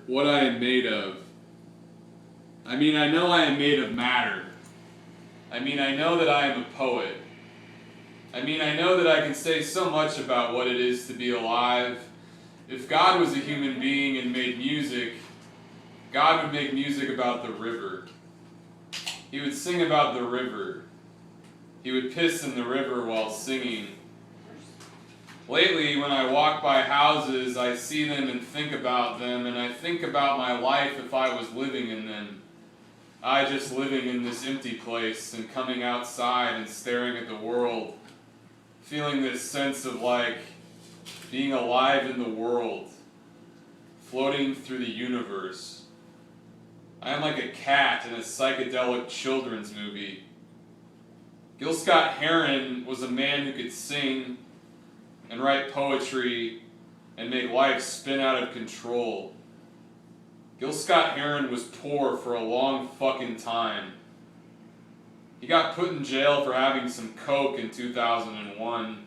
what I am made of. I mean, I know I am made of matter. I mean, I know that I am a poet. I mean, I know that I can say so much about what it is to be alive. If God was a human being and made music, God would make music about the river. He would sing about the river. He would piss in the river while singing. Lately, when I walk by houses, I see them and think about them, and I think about my life if I was living in them. I just living in this empty place and coming outside and staring at the world, feeling this sense of like being alive in the world, floating through the universe. I am like a cat in a psychedelic children's movie. Gil Scott-Heron was a man who could sing and write poetry and make life spin out of control. Gil Scott-Heron was poor for a long fucking time. He got put in jail for having some coke in 2001.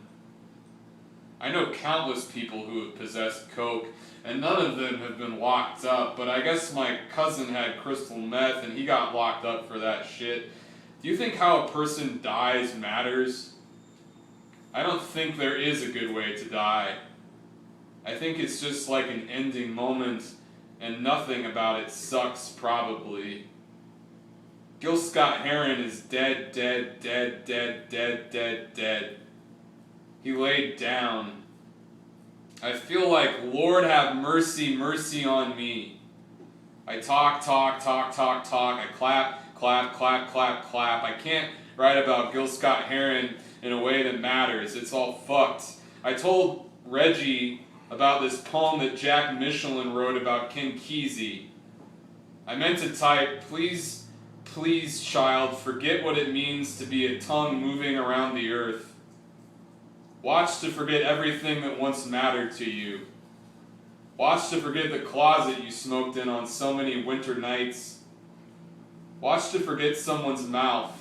I know countless people who have possessed coke, and none of them have been locked up, but I guess my cousin had crystal meth and he got locked up for that shit. Do you think how a person dies matters? I don't think there is a good way to die. I think it's just like an ending moment, and nothing about it sucks, probably. Gil Scott-Heron is dead, dead, dead, dead, dead, dead, dead. He laid down. I feel like, Lord have mercy, mercy on me. I talk, talk, talk, talk, talk. I clap, clap, clap, clap, clap. I can't write about Gil Scott-Heron in a way that matters. It's all fucked. I told Reggie about this poem that Jack Michelin wrote about Ken Kesey. I meant to type, please, please, child, forget what it means to be a tongue moving around the earth. Watch to forget everything that once mattered to you. Watch to forget the closet you smoked in on so many winter nights. Watch to forget someone's mouth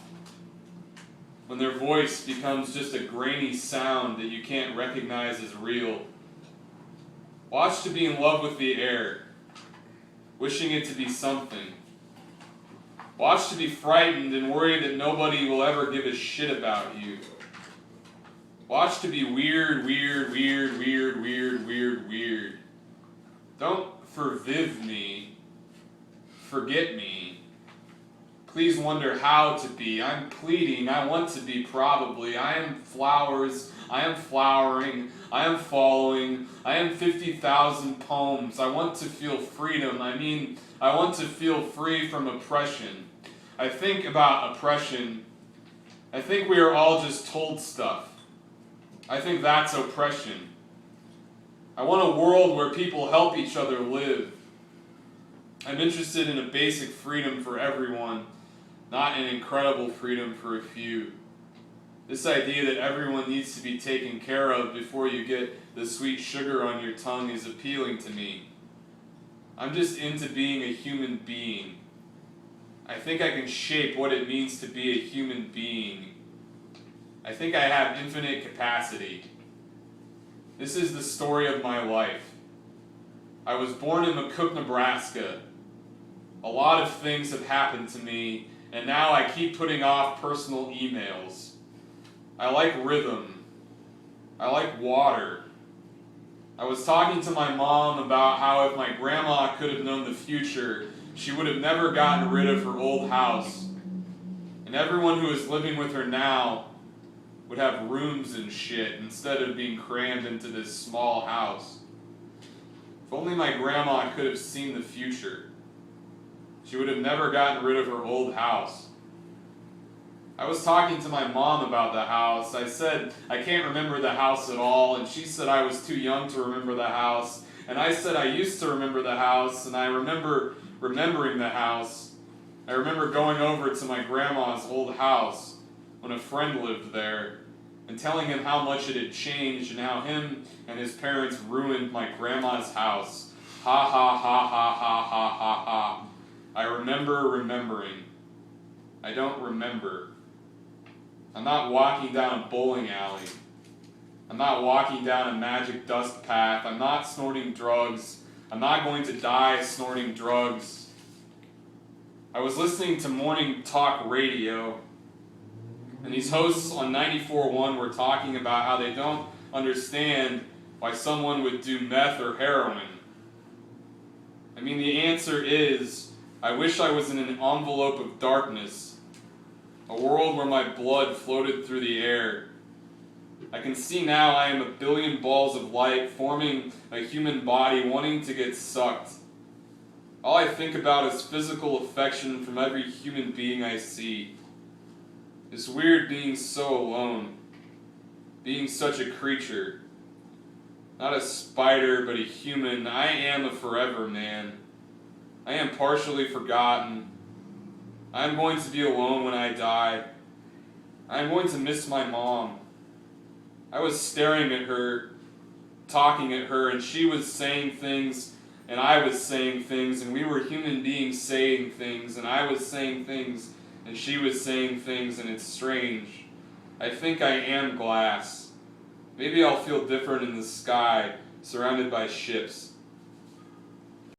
when their voice becomes just a grainy sound that you can't recognize as real. Watch to be in love with the air, wishing it to be something. Watch to be frightened and worry that nobody will ever give a shit about you. Watch to be weird, weird, weird, weird, weird, weird, weird. Don't forgive me. Forget me. Please wonder how to be. I'm pleading. I want to be probably. I am flowers. I am flowering. I am following. I am 50,000 poems. I want to feel freedom. I mean, I want to feel free from oppression. I think about oppression. I think we are all just told stuff. I think that's oppression. I want a world where people help each other live. I'm interested in a basic freedom for everyone, not an incredible freedom for a few. This idea that everyone needs to be taken care of before you get the sweet sugar on your tongue is appealing to me. I'm just into being a human being. I think I can shape what it means to be a human being. I think I have infinite capacity. This is the story of my life. I was born in McCook, Nebraska. A lot of things have happened to me, and now I keep putting off personal emails. I like rhythm. I like water. I was talking to my mom about how if my grandma could have known the future, she would have never gotten rid of her old house. And everyone who is living with her now would have rooms and shit instead of being crammed into this small house. If only my grandma could have seen the future, she would have never gotten rid of her old house. I was talking to my mom about the house. I said I can't remember the house at all, and she said I was too young to remember the house. And I said I used to remember the house, and I remember remembering the house. I remember going over to my grandma's old house when a friend lived there, and telling him how much it had changed and how him and his parents ruined my grandma's house. Ha ha ha ha ha ha ha ha. I remember remembering. I don't remember. I'm not walking down a bowling alley. I'm not walking down a magic dust path. I'm not snorting drugs. I'm not going to die snorting drugs. I was listening to morning talk radio, and these hosts on 94.1 were talking about how they don't understand why someone would do meth or heroin. I mean, the answer is, I wish I was in an envelope of darkness, a world where my blood floated through the air. I can see now I am a billion balls of light forming a human body wanting to get sucked. All I think about is physical affection from every human being I see. It's weird being so alone, being such a creature. Not a spider, but a human. I am a forever man. I am partially forgotten. I am going to be alone when I die. I am going to miss my mom. I was staring at her, talking at her, and she was saying things, and I was saying things, and we were human beings saying things, and I was saying things, and she was saying things, and it's strange. I think I am glass. Maybe I'll feel different in the sky, surrounded by ships.